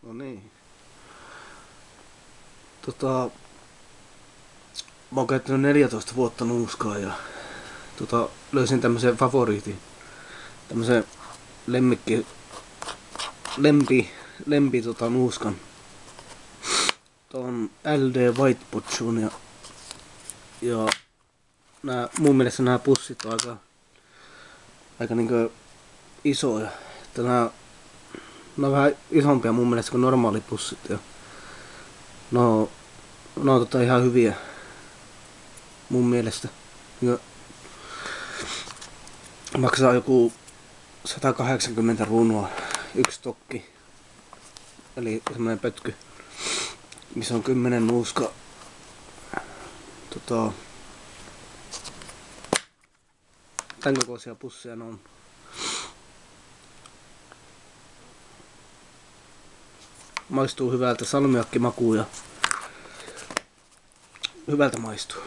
No niin. Mä oon käyttänyt 14 vuotta nuuskaa ja löysin tämmösen favoriitin. Tämmösen lempi nuuskan. Tuon LD White Butchun ja mun mielestä nämä pussit on aika niinkö isoja. Että nää on vähän isompia mun mielestä kuin normaalit pussit ja ne on ihan hyviä mun mielestä. Ja maksaa joku 180 runoa yksi tokki. Eli semmonen pötky, missä on 10 nuuskaa. Tän kokoisia pusseja ne on. Maistuu hyvältä, salmiakkimakuu ja hyvältä maistuu.